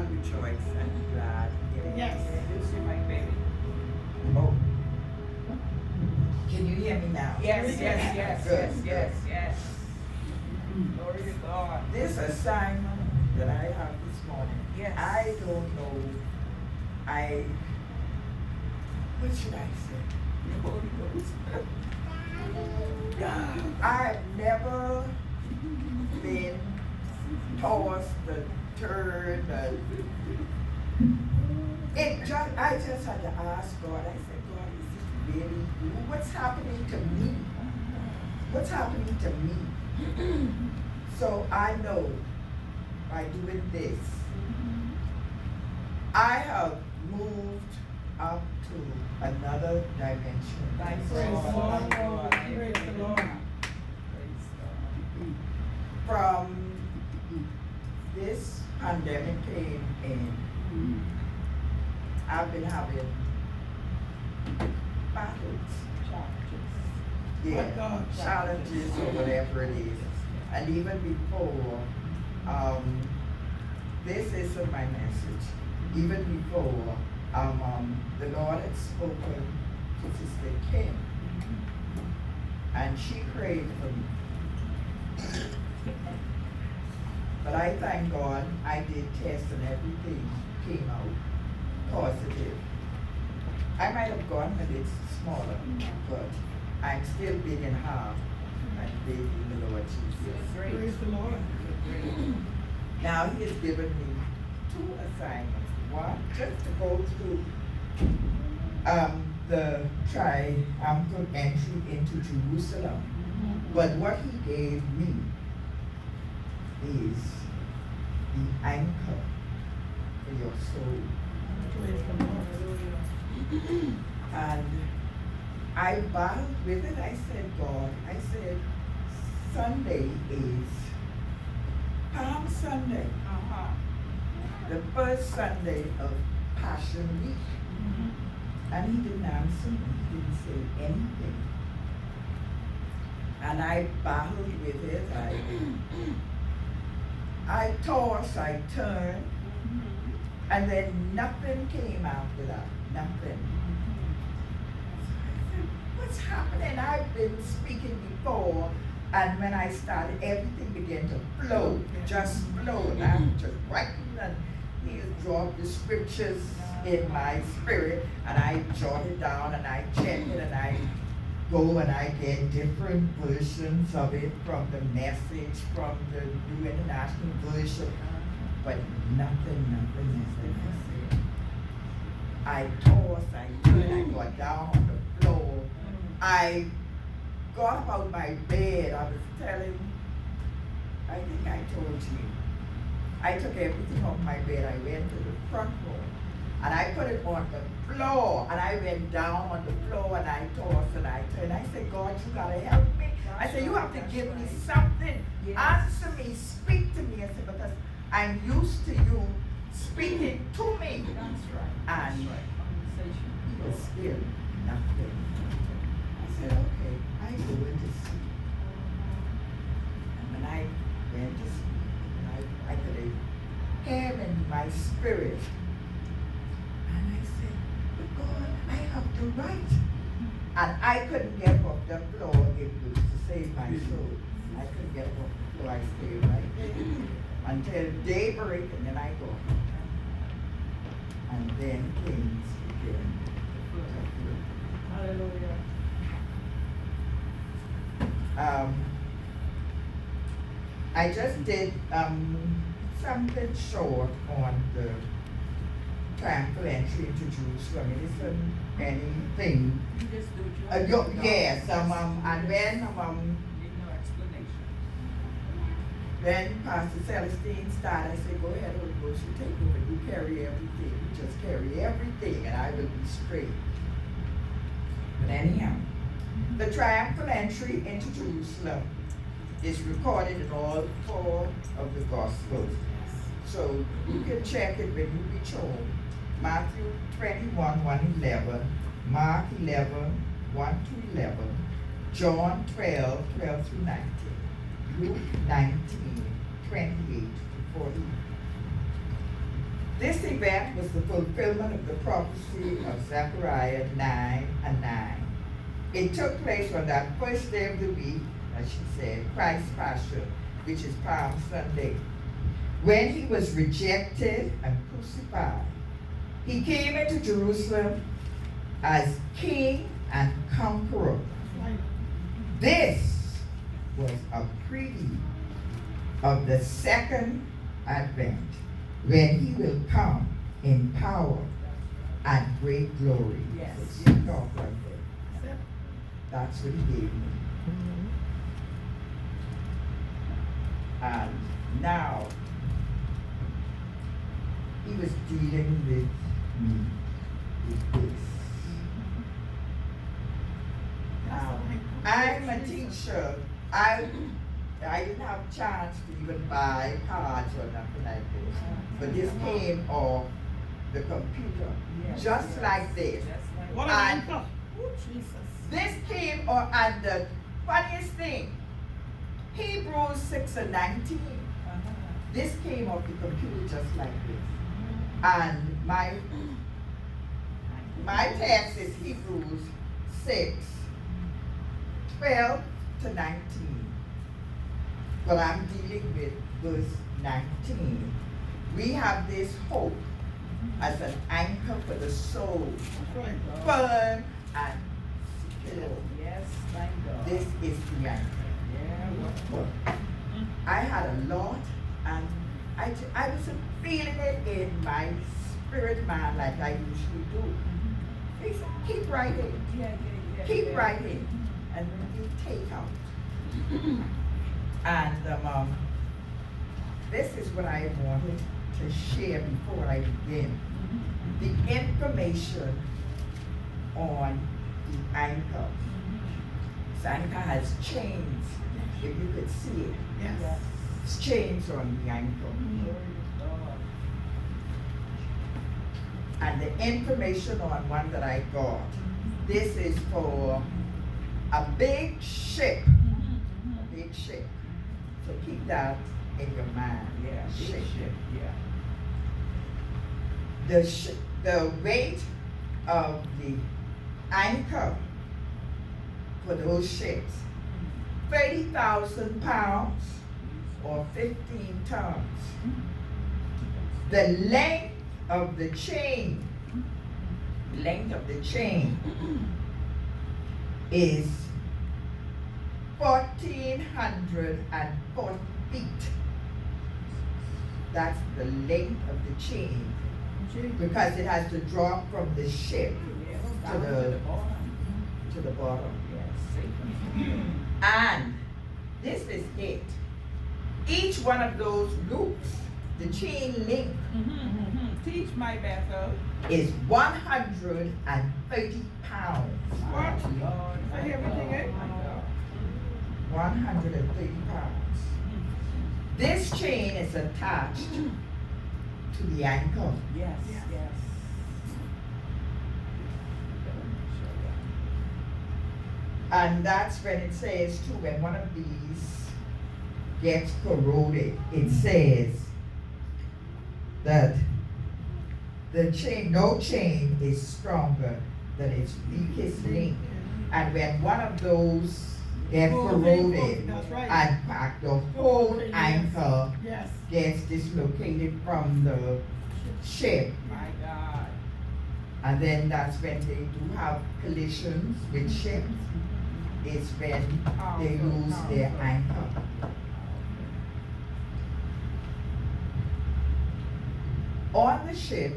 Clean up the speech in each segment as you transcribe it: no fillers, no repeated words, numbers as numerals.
shall rejoice and be glad in it. Yes. This is my baby. Oh. Can you hear me now? Yes, yes, yes, Good, yes, good. yes, yes. Glory to God. This assignment that I have this morning, Yes. I don't know, what should I say? The Holy Ghost. I've never been tossed and turned and I just had to ask God. I said, God, is this really you? What's happening to me? What's happening to me? So I know by doing this, I have moved up to another dimension. Thank Praise the Lord. God. Praise the Lord. Praise God. From this pandemic came in, I've been having battles, challenges or whatever it is. And even before, this isn't my message. Even before, the Lord had spoken to Sister Kim, and she prayed for me. But I thank God I did tests and everything came out positive. I might have gone a bit smaller, but I'm still big in heart and big in the Lord Jesus. Praise the Lord. Now He has given me 2 assignments. One, just to go through the triumphal entry into Jerusalem. But what He gave me is the anchor for your soul. Praise the Lord. And I battled with it. I said, God, I said, Sunday is Palm Sunday, the first Sunday of Passion Week. And He didn't answer me. He didn't say anything. And I battled with it. I tossed, I turned, and then nothing came after that. Nothing. So I said, what's happening? I've been speaking before, and when I started, everything began to flow, just flow. And I'm just writing, and He has dropped the scriptures in my spirit, and I jot it down, and I check it, and I go and I get different versions of it from the Message, from the New International Version, but nothing. I tossed, I turned, I got down on the floor. I got up out my bed. I was telling, I think I told you, I took everything off my bed. I went to the front room, and I put it on the floor, and I went down on the floor, and I tossed and I turned. I said, God, you gotta help me. I said, you have to give me something. Yes. Answer me, speak to me. I said, because I'm used to you speaking to me. That's right. And Conversation. He was still nothing. I said, okay, I go into sleep. And when I went to sleep, I could hear in my spirit. And I said, but God, I have to write. And I couldn't get off the floor. It was to save my soul. I couldn't get off the floor. I stayed right there until daybreak, and then I go. And then things began to flow. Hallelujah. I just did something short on the triumphal entry into Jerusalem. It isn't anything. You just do it. Yes, and then Need no explanation. then Pastor Celestine started. I said, go ahead, Holy Ghost, you take over. You carry everything. You just carry everything, and I will be straight. But anyhow, the triumphal entry into Jerusalem is recorded in all 4 of the Gospels. So you can check it when you reach home. Matthew 21, 1-11, Mark 11, 1-11, John 12, 12-19, Luke 19, 28-40. This event was the fulfillment of the prophecy of Zechariah 9:9. It took place on that first day of the week, as she said, Christ's Passion, which is Palm Sunday. When he was rejected and crucified, he came into Jerusalem as king and conqueror. This was a preview of the second advent, when he will come in power and great glory. Yes. So you talk right there. That's what he gave me. And now, he was dealing with me with this. Now, I'm a teacher. I didn't have a chance to even buy cards or nothing like this. But this came off the computer, Yes, just yes. like this. Just like What that. an anchor. Oh, Jesus. This came on, and the funniest thing, Hebrews 6:19. Uh-huh. This came off the computer just like this. And my text is Hebrews 6:12-19. But I'm dealing with verse 19. We have this hope as an anchor for the soul, That's right. firm and secure. Yes, thank God. This is the anchor. Yeah, what? I had a lot, and I wasn't feeling it in my spirit, man, like I usually do. He said, keep writing, Yeah. keep writing, and then you take out. And this is what I wanted to share before I begin. The information on the anchor. This anchor has chains, if you could see it. Yes. It's chains on the ankle. Glory to God. And the information on one that I got, this is for a big ship. A big ship. So keep that in your mind. Yeah, big Ship. ship, yeah. The weight of the anchor for those ships, 30,000 pounds or 15 tons. The length of the chain is 1,440 feet. That's the length of the chain, because it has to drop from the ship Yes, To down the- bottom. to the bottom. Yes, safe. And this is it. Each one of those loops, the chain link, Teach my Bethel. is 130 pounds. What? Lord, I hear everything, eh? my God. 130 pounds. This chain is attached to the ankle. Yes, Yes. yes. And that's when it says too, when one of these gets corroded, it says that the chain, no chain is stronger than its weakest link. And when one of those gets corroded That's right. and cracked, the whole anchor Yes. gets dislocated from the ship. My God. And then that's when they do have collisions with ships. It's when they lose their anchor. On the ship,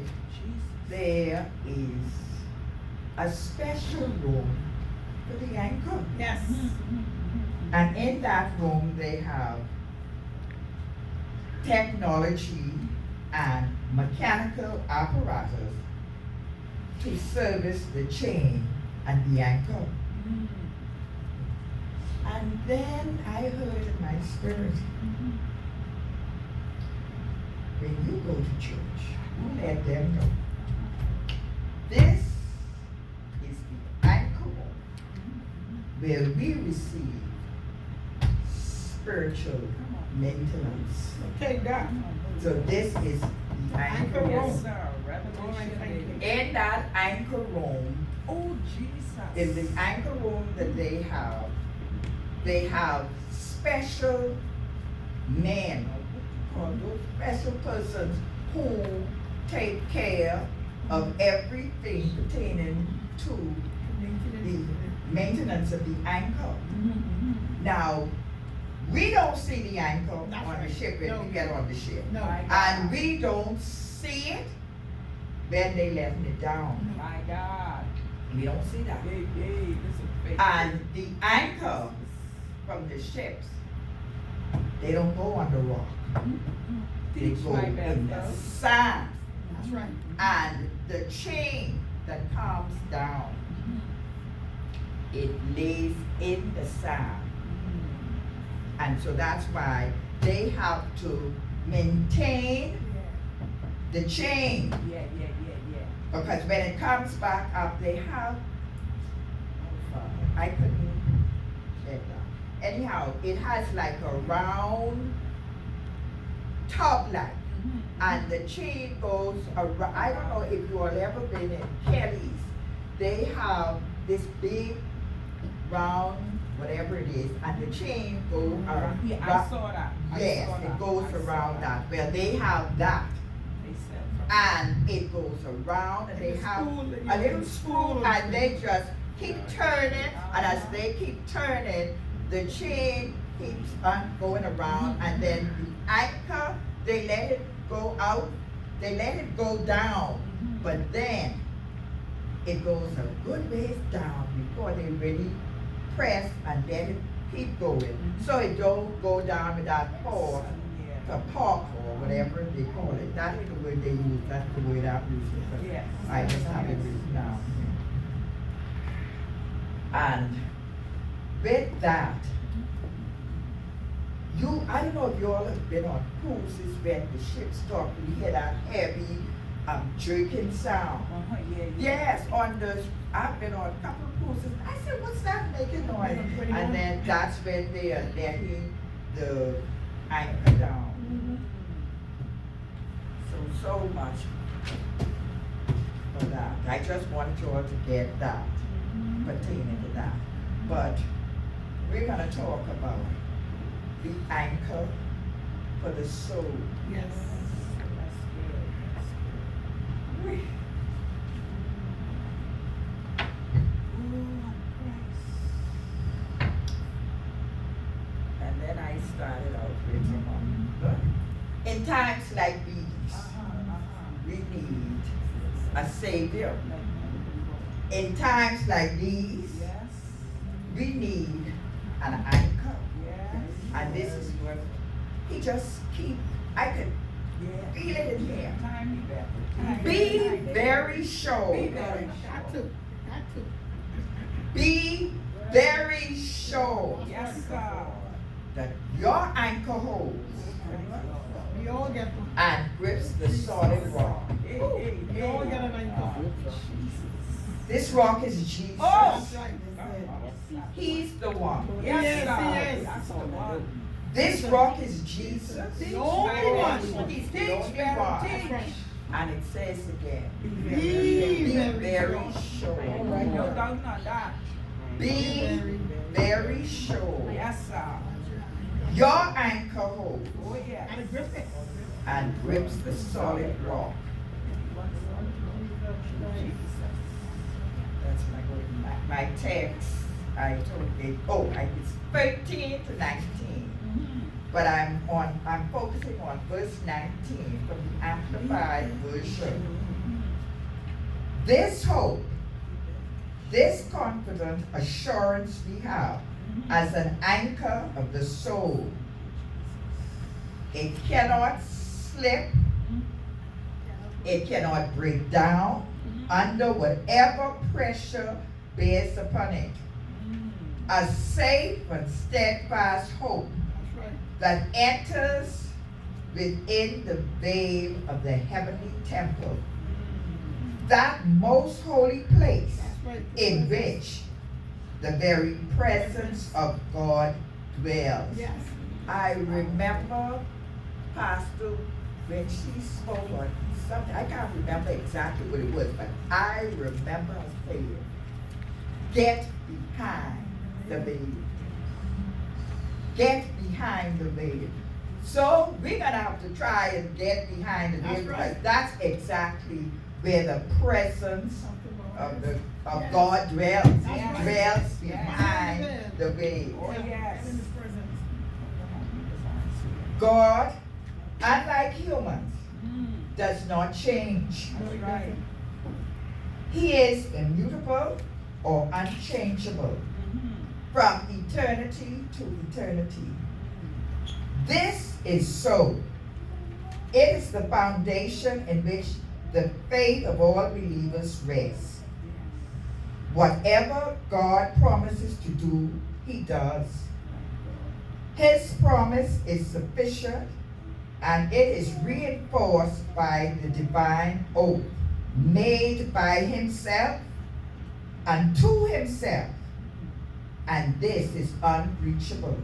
there is a special room for the anchor. Yes. And in that room, they have technology and mechanical apparatus to service the chain and the ankle. And then I heard in my spirit, when you go to church, you let them know. This is the anchor room where we receive spiritual maintenance. Take that. So this is the Anchor Room. Yes, room. sir. Revelation. In that anchor room, Oh, Jesus. in the anchor room that they have special men, or those special persons who take care of everything pertaining to the maintenance of the anchor. Now, we don't see the anchor That's on the right. ship when No. we get on the ship. No. My God. And we don't see it when they letting it down. My God. We don't see that. Hey, hey, this is faith. And the anchor from the ships, they don't go on the rock. They Teach go my in the Bethel. sand. That's right. And the chain that comes down, it lays in the sand. And so that's why they have to maintain the chain, Yeah. because when it comes back up, they have, I couldn't get that. Anyhow, it has like a round top light, and the chain goes around. I don't know if you all ever been in Kelly's. They have this big round, whatever it is, and the chain goes around. Yeah, I saw that. Yes, it goes around that. Well, they have that, They said. and it goes around, and they And the have spool, a little spool, and they just keep turning, and as Uh-huh. they keep turning, the chain keeps on going around, and then the anchor, they let it go out, they let it go down, but then it goes a good ways down before they really press and let it keep going. So it don't go down with that force, Yeah. the pop or whatever they call it. That's the word they use, that's the word I'm using. But Yes. I just have it written down. And with that, I don't know if you all have been on cruises when the ship start to hear that heavy jerking sound. Yeah. Yes, I've been on a couple of cruises. I said, what's that making noise? And then that's when they are letting the anchor down. So much for that. I just wanted you all to get that, pertaining to that. But we're gonna talk about the anchor for the soul. Yes. And then I started out with in times like these, we need a savior. In times like these, Yes. we need an anchor. Yes. And this is what he just I could Yeah. feel it in here. Time you better. Be very sure. Be very Got to. Got to. Be very sure Yes, sir. that your anchor holds We all get one. and grips the solid rock. Hey, We all get an anchor. This rock is Jesus. Oh! That's right. He's the one. Yes, Yes, sir. he is. That's the one. This rock is Jesus. The only one. He's the Teach, only better one. That's right. And it says again, Be be very very sure. sure. No doubt on that. Be very sure. Yes, sir. Your anchor holds Oh, yes. Gotta grip it. and grips the solid rock. That's my text. I told it. It's 13 to 19. But I'm focusing on verse 19 from the Amplified Version. This hope, this confident assurance we have as an anchor of the soul. It cannot slip. It cannot break down under whatever pressure bears upon it. A safe and steadfast hope That's right. that enters within the veil of the heavenly temple, that most holy place That's right. in which the very presence of God dwells. Yes. I remember Pastor when she spoke on something, I can't remember exactly what it was, but I remember her saying, get behind the baby. Get behind the baby. So we're gonna have to try and get behind the baby, because that's exactly where the presence of God dwells. Yes. Dwells behind the baby. Oh, yes. In his presence. God, unlike humans, does not change. That's right. He is immutable or unchangeable from eternity to eternity. This is so. It is the foundation in which the faith of all believers rests. Whatever God promises to do, he does. His promise is sufficient, and it is reinforced by the divine oath made by himself and to himself, and this is unreachable.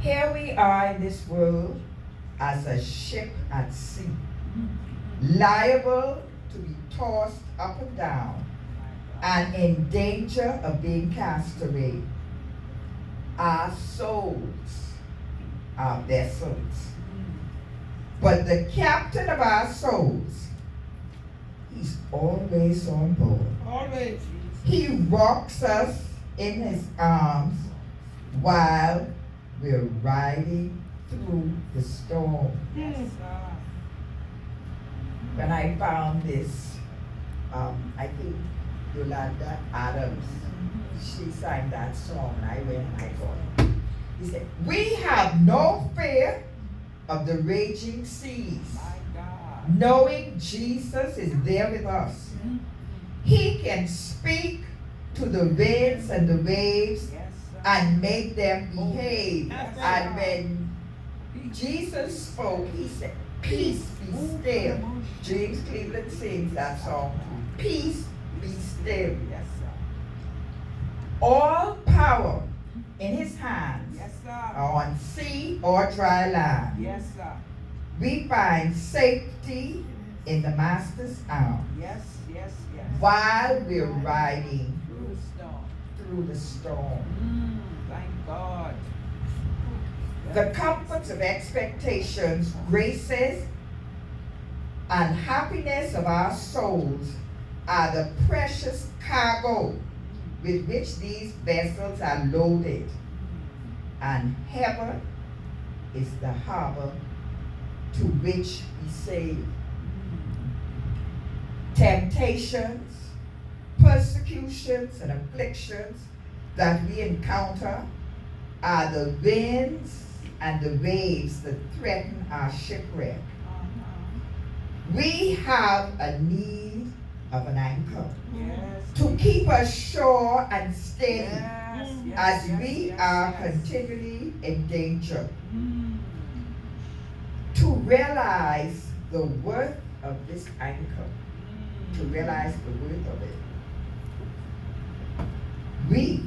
Here we are in this world as a ship at sea, liable to be tossed up and down and in danger of being cast away. Our souls are vessels, but the captain of our souls, he's always on board. Always. He rocks us in his arms while we're riding through the storm. Yes, sir. When I found this, I think Yolanda Adams, she sang that song, and I went and I got it. He said, we have no fear of the raging seas, My God. knowing Jesus is there with us. He can speak to the winds and the waves Yes, sir. and make them behave. That's right. And when Jesus spoke, he said, peace be still. James Cleveland sings that song. Peace be still. Yes, sir. All power in his hands, Yes, sir. on sea or dry land. Yes, sir. We find safety in the Master's arm Yes, yes, yes. while we're riding Through the storm. through the storm. Thank God. The comforts of expectations, graces, and happiness of our souls are the precious cargo with which these vessels are loaded, and heaven is the harbor to which we sail. Temptations, persecutions, and afflictions that we encounter are the winds and the waves that threaten our shipwreck. We have a need of an anchor Yes. to keep us sure and steady Yes, yes, as yes, we yes, are yes. continually in danger. Mm. To realize the worth of this anchor, to realize the worth of it, we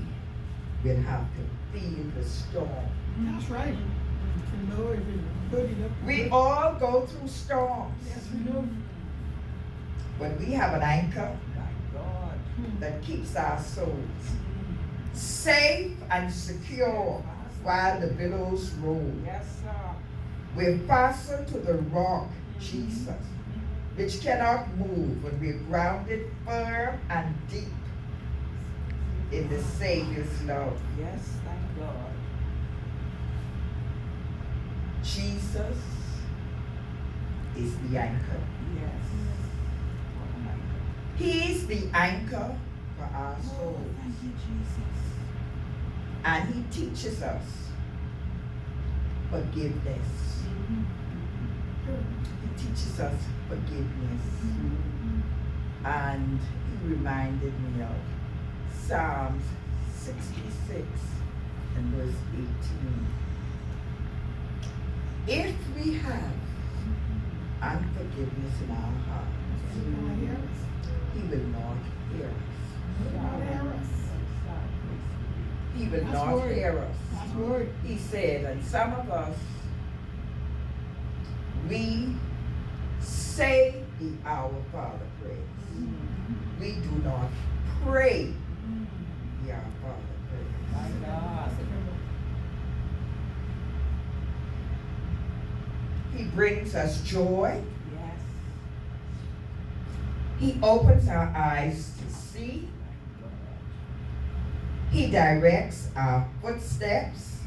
will have to feel the storm. That's right. To know if it's good enough. We all go through storms, Yes, we do. but we have an anchor Thank God. that keeps our souls safe and secure while the billows roll. Yes, sir. We're fastened to the rock, Jesus, which cannot move when we're grounded firm and deep in the Savior's love. Yes, thank God. Jesus is the anchor. Yes. What an anchor. He's the anchor for our Oh, souls. thank you, Jesus. And he teaches us forgiveness. He teaches us forgiveness. And he reminded me of Psalms 66 and verse 18. If we have unforgiveness in our hearts, He's gonna hear us. he will not hear us. He's gonna hear us. He will That's not word. hear us. That's word. He said, and some of us say the Our Father praise. We do not pray the Our Father praise. My God. He brings us joy. Yes. He opens our eyes to see. He directs our footsteps,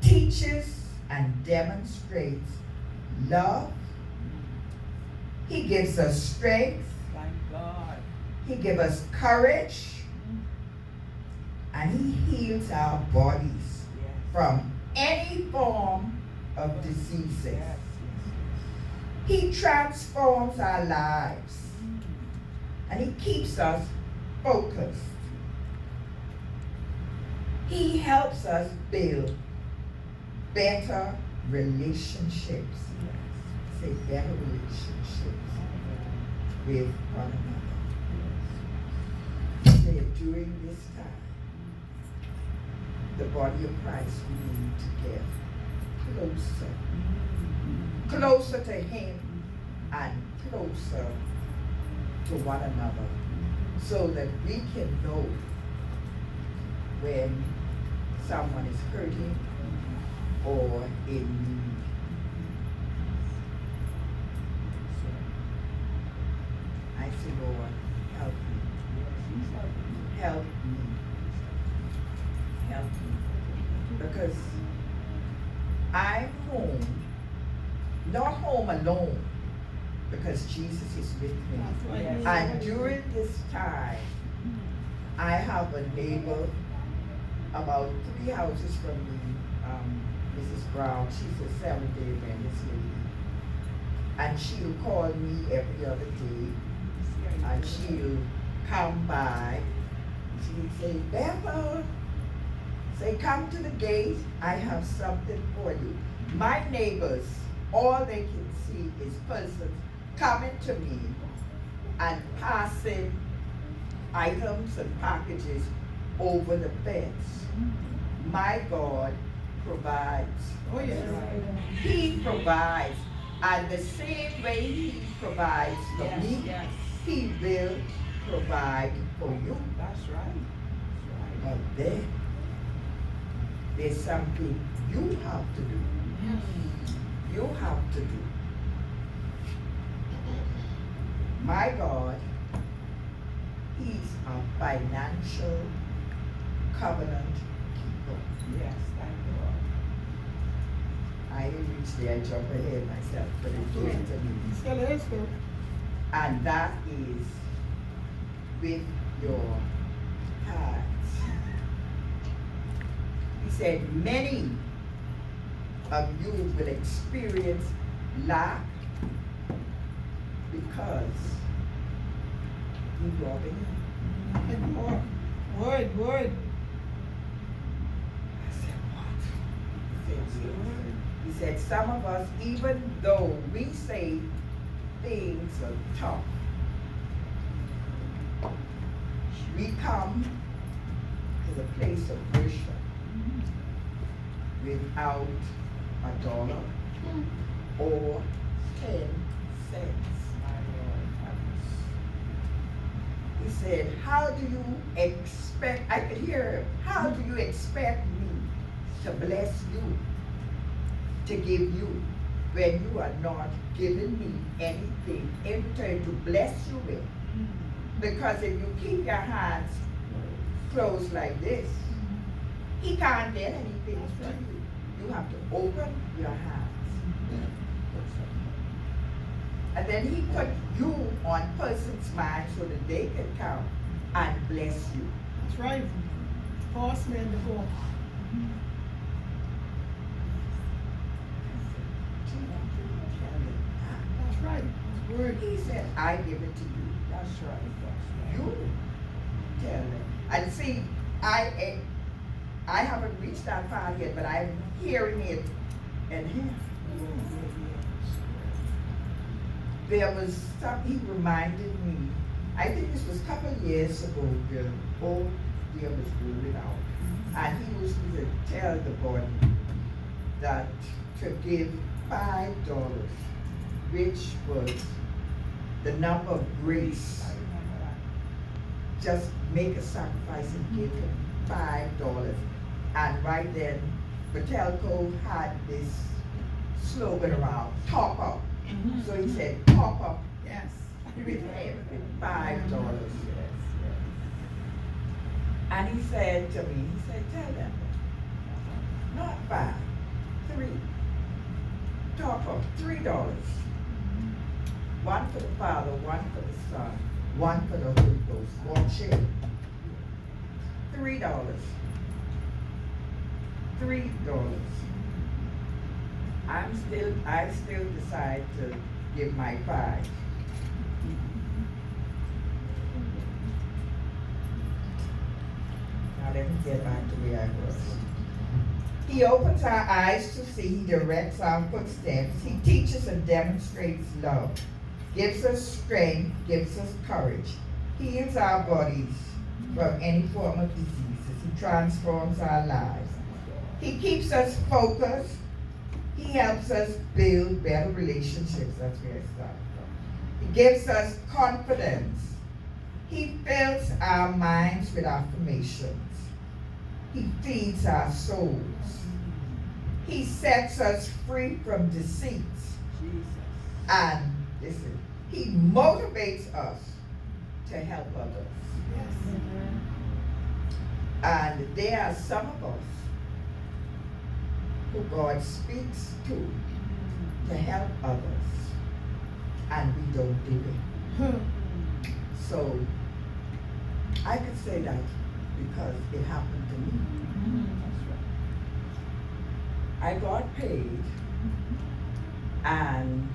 teaches and demonstrates love. He gives us strength. Thank God. He gives us courage. And he heals our bodies Yes. from any form of diseases. Yes. He transforms our lives. And he keeps us focused. He helps us build better relationships. Say better relationships with one another. Say during this time, the body of Christ, we need to get closer to him and closer to one another, so that we can know when someone is hurting or in need. I say, Lord, help me. Help me. Help me. Because I'm home, not home alone, because Jesus is with me. Yes. And during this time, I have a neighbor about 3 houses from me, Mrs. Brown. She's a Seventh-day Adventist lady. And she'll call me every other day, and she'll come by. She'll say, Bethel, say, come to the gate. I have something for you. My neighbors, all they can see is persons coming to me and passing items and packages over the fence. My God provides. Oh, yes. He provides. And the same way he provides for Yes, me, yes. he will provide for you. That's right. But then, there's something you have to do. You have to do. My God, he's a financial covenant keeper. Yes, thank God. I didn't reach there, jump ahead myself, but it came to me. Still is, though. And that is with your hearts. He said, many of you will experience lack because you robbing. And more. Word. I said, what? He said, yes. He said, some of us, even though we say things are tough, we come to the place of worship without $1 or 10 cents. My Lord. He said, how do you expect, I could hear him, how do you expect me to bless you, to give you, when you are not giving me anything in return to bless you with? Because if you keep your hands closed like this, he can't get anything from you. You have to open your hands. And then he put you on person's mind so that they can come and bless you. That's right. Horseman before. That's right. That's word. He said, I give it to you. That's right. You tell them. And see, I haven't reached that far yet, but I'm hearing it in him. There was something he reminded me. I think this was a couple of years ago. The old dear was rolling out, and he was to tell the body that to give $5 which was the number of grace. I remember that. Just make a sacrifice and give him $5. And right then, Bethell had this slogan around, top up. So he said, top up Yes. with every $5. And he said to me, he said, tell them, not 5, 3. Top up $3. One for the Father, one for the Son, one for the Holy Ghost. One share. $3. $3. I still decide to give my 5. Now let me get back to where I was. He opens our eyes to see, he directs our footsteps, he teaches and demonstrates love, gives us strength, gives us courage, heals our bodies from any form of diseases, he transforms our lives, he keeps us focused, he helps us build better relationships, that's where I started from. He gives us confidence, he fills our minds with affirmations, he feeds our souls, he sets us free from deceits, and listen, he motivates us to help others. And there are some of us who God speaks to help others, and we don't do it. So I could say that because it happened to me. I got paid, and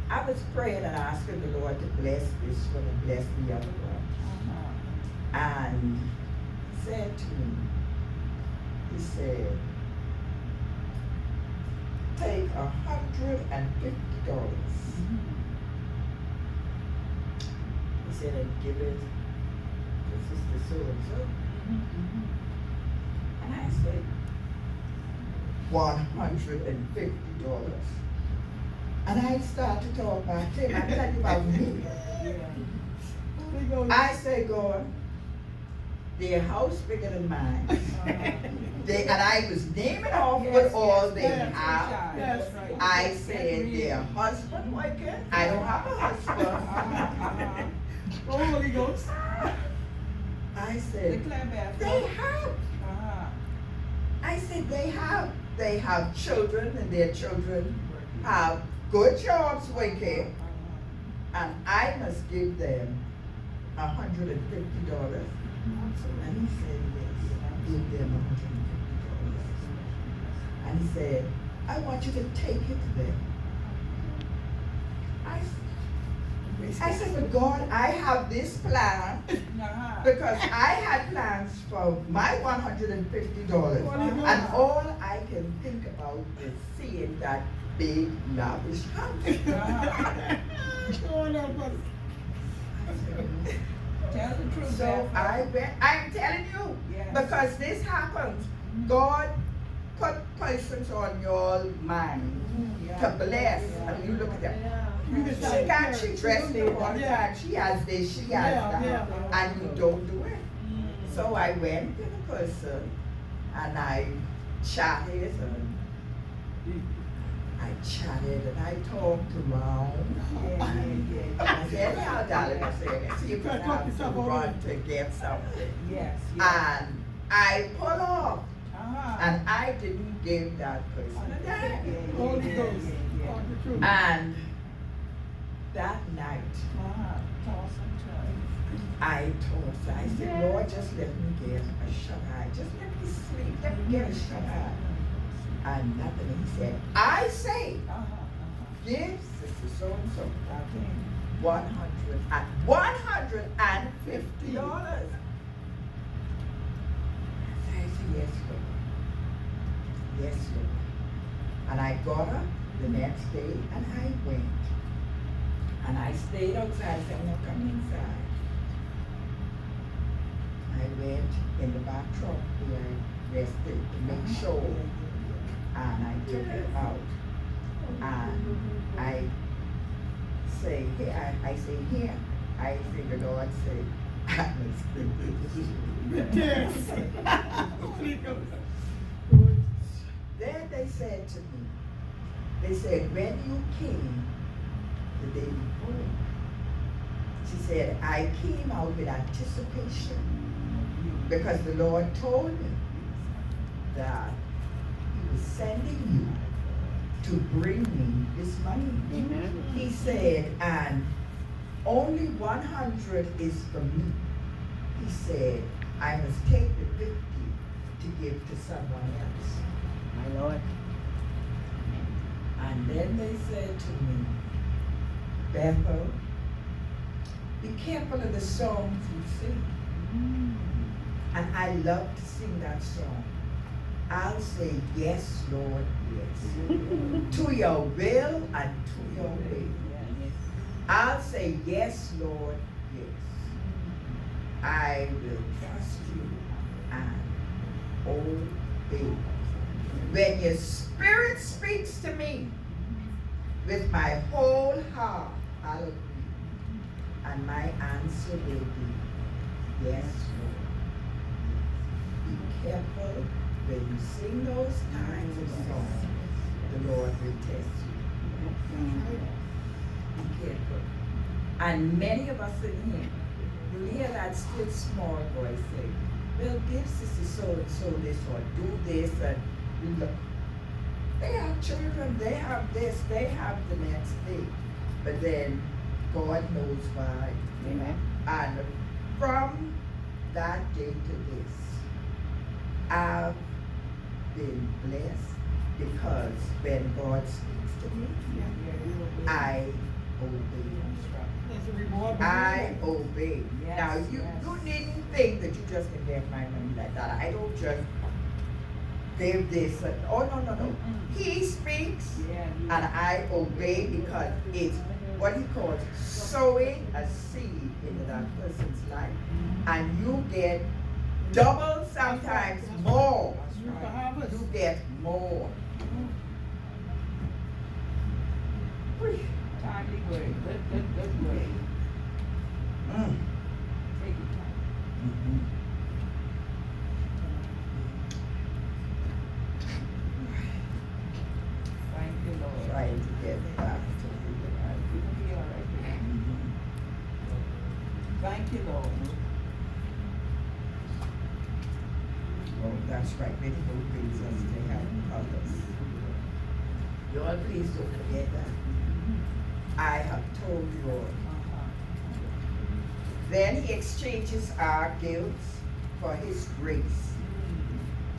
I was praying and asking the Lord to bless this one and bless the other one. And he said to me, he said, take $150. He said, and give it to Sister so-and-so. And I said, $150. And I started to talk about him. I'm telling you about me. I say, God, their house bigger than mine. And I was naming off what all they have. Yes. I said, their husband working. I don't have a husband. Holy Ghost. I said, they have. I said, they have. They have children, and their children have good jobs working, and I must give them $150. And he said, yes, give them $150. And he said, I want you to take it to them. I said, but God, I have this plan because I had plans for my $150, and all I can think about is seeing that big lavish house. Tell the truth. So I'm telling you, because this happens, God put persons on your mind to bless, and you look at them. She dressed in all the time. She has this, she has that, and you don't do it. So I went to the person, and I chatted, and I talked around. I said, yeah, darling, I said, let's see if we have to run to get something. And I pull off, and I didn't give that person a dime. Holy Ghost. And that night, I said, Lord, just let me get a shut-eye. Just let me sleep. Let me get a shut-eye. And nothing. He said, I say, give Sister so-and-so $150. I said, yes, Lord. Yes, Lord. And I got up the next day, and I went. And I stayed outside. I said, I'm not coming inside. I went in the back truck where I rested to make sure. And I took it out. And I here, I say here. I think the Lord said, Yes. Then they said to me, they said, when you came the day before, she said, I came out with anticipation because the Lord told me that He was sending you to bring me this money. Amen. He said, and only 100 is for me. He said, I must take the 50 to give to someone else. My Lord. And then they said to me, Bethel, be careful of the songs you sing. And I love to sing that song. I'll say, yes, Lord, yes. To your will and to your way. I'll say, yes, Lord, yes. I will trust you and obey. When your spirit speaks to me with my whole heart, I'll agree. And my answer will be, yes, Lord. Be careful when you sing those kinds of songs, the Lord will test you. Be careful. And many of us in here will hear that still small voice say, well, give Sister so-and-so this or do this, and you look. They have children, they have this, they have the next thing. But then God knows why. Amen. And from that day to this, I've been blessed because when God speaks to me, I obey. That's a reward. I obey. Yes, Now you needn't think that you just can get my money like that. I don't just give this. Oh no. He speaks and I obey because it's what he calls sowing a seed into that person's life. And you get double, sometimes more. You can harvest. You get more. Timely word. Good word. Mm. Take your time. Mhm. Thank you, Lord. Trying to get back to You will be all right. Mhm. Thank you, Lord. Oh, that's right. Many more things as they have others. You all please don't forget that. I have told you all. Then he exchanges our guilt for his grace.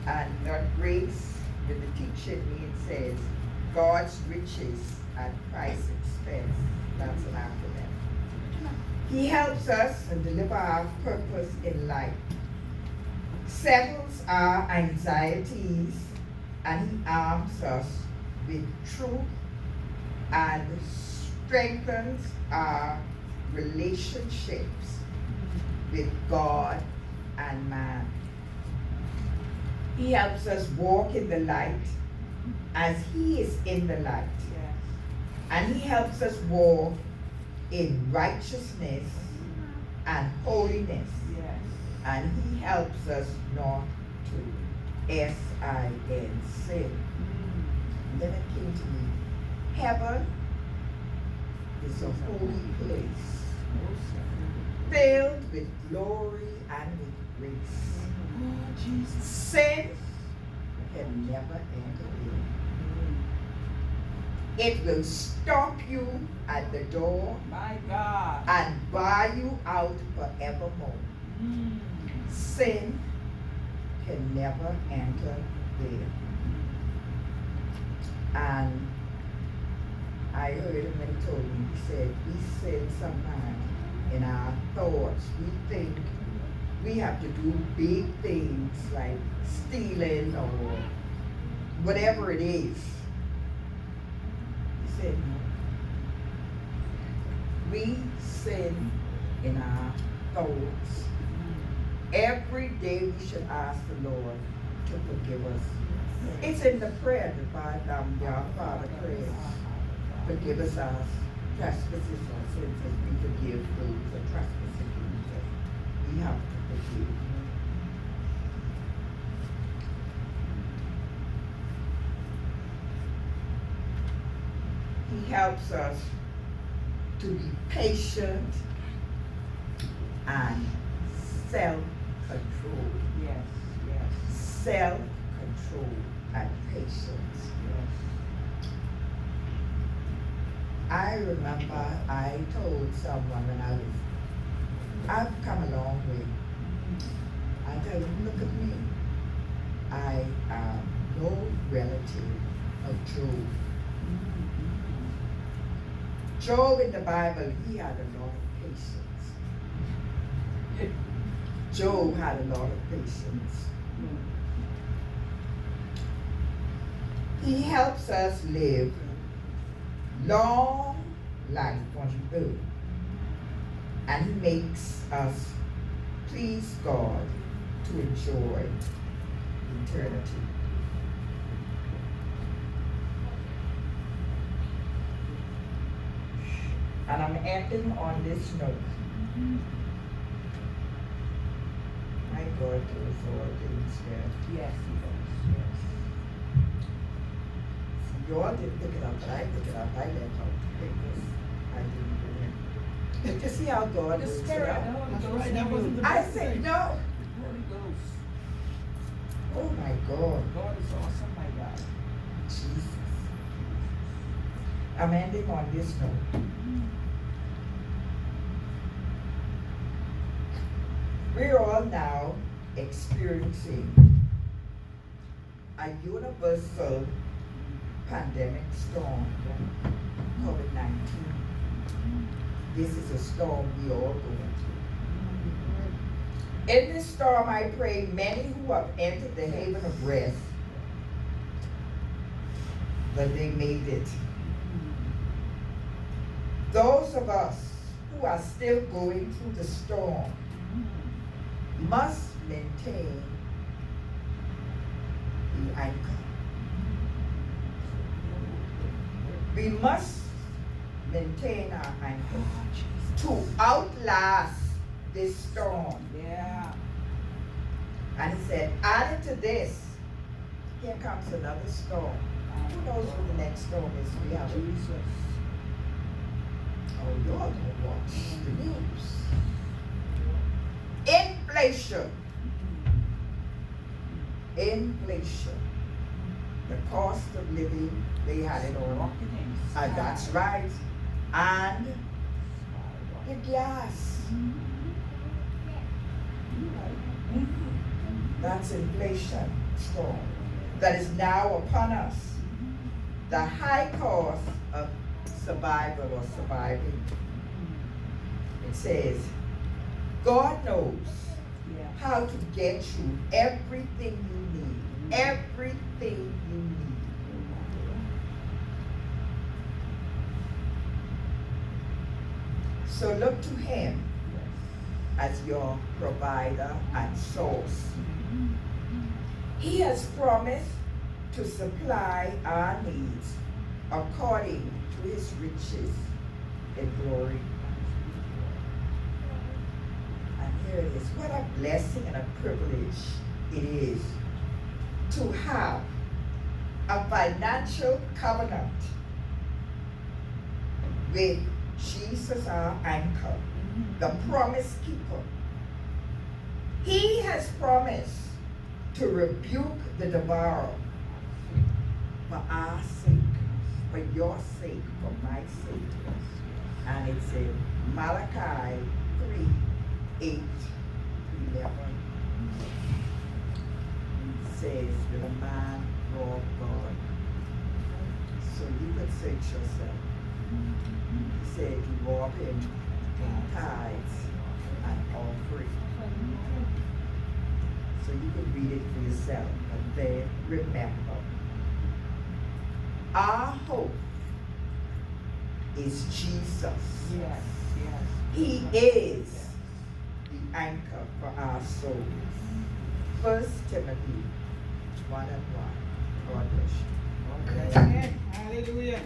And not grace, with the teaching it says, God's riches at Christ's expense. That's an acronym. He helps us and deliver our purpose in life. Settles our anxieties, and he arms us with truth and strengthens our relationships with God and man. He helps us walk in the light as he is in the light. Yes. And he helps us walk in righteousness and holiness. Yes. And he helps us not to sin, sin. And then it came to me, heaven is a holy place, filled with glory and with grace. Sin can never enter in. It will stop you at the door My God. and bar you out forevermore. Sin can never enter there. And I heard him when he told me, he said, we sin sometimes in our thoughts. We think we have to do big things like stealing or whatever it is. He said, no. We sin in our thoughts. Every day we should ask the Lord to forgive us. It's in the prayer, the Our Father prayer. Forgive us our trespasses or sins as we forgive those that trespass against us. We have to forgive. He helps us to be patient and self-control. Yes, yes, Self-control and patience. yes. I remember I told someone when I've come a long way. I tell them, look at me. I am no relative of Job. Job in the Bible, he had a lot of patience. Job had a lot of patience. He helps us live long life on earth. And he makes us please God to enjoy eternity. And I'm ending on this note. My God does all things well. Yes, he does, yes. You all didn't pick it up, but I picked it up. I let out because I didn't do it. You see how God The works it Spirit of the out? Holy That's Ghost. right, that wasn't the I best said, thing. no. Holy Ghost. Oh my God. God is awesome, my God. Jesus. I'm ending on this note. We're all now experiencing a universal pandemic storm, COVID-19. This is a storm we all going through. In this storm, I pray many who have entered the haven of rest, that they made it. Those of us who are still going through the storm must maintain the anchor. We must maintain our anchor to outlast this storm. Yeah. And he said, added to this, here comes another storm. Who knows what the next storm is we have? Jesus. Oh, y'all don't watch the news. Inflation. Inflation. The cost of living, they had it all. That's right. And the gas. That's inflation storm that is now upon us. The high cost of survival or surviving. It says, God knows how to get you everything you need. Everything you need. So look to him as your provider and source. He has promised to supply our needs according to his riches in glory. And here it is. What a blessing and a privilege it is to have a financial covenant with Jesus, our anchor, the promise keeper. He has promised to rebuke the devourer for our sake, for your sake, for my sake. And it's in Malachi 3:8-11. It says, will a man rob God? So you could search yourself. He said you rob him in tithes and offering. So you can read it for yourself. But then remember, our hope is Jesus. Yes, yes. He is the anchor for our souls. 1 Timothy 1:1. God bless you. Okay. Hallelujah.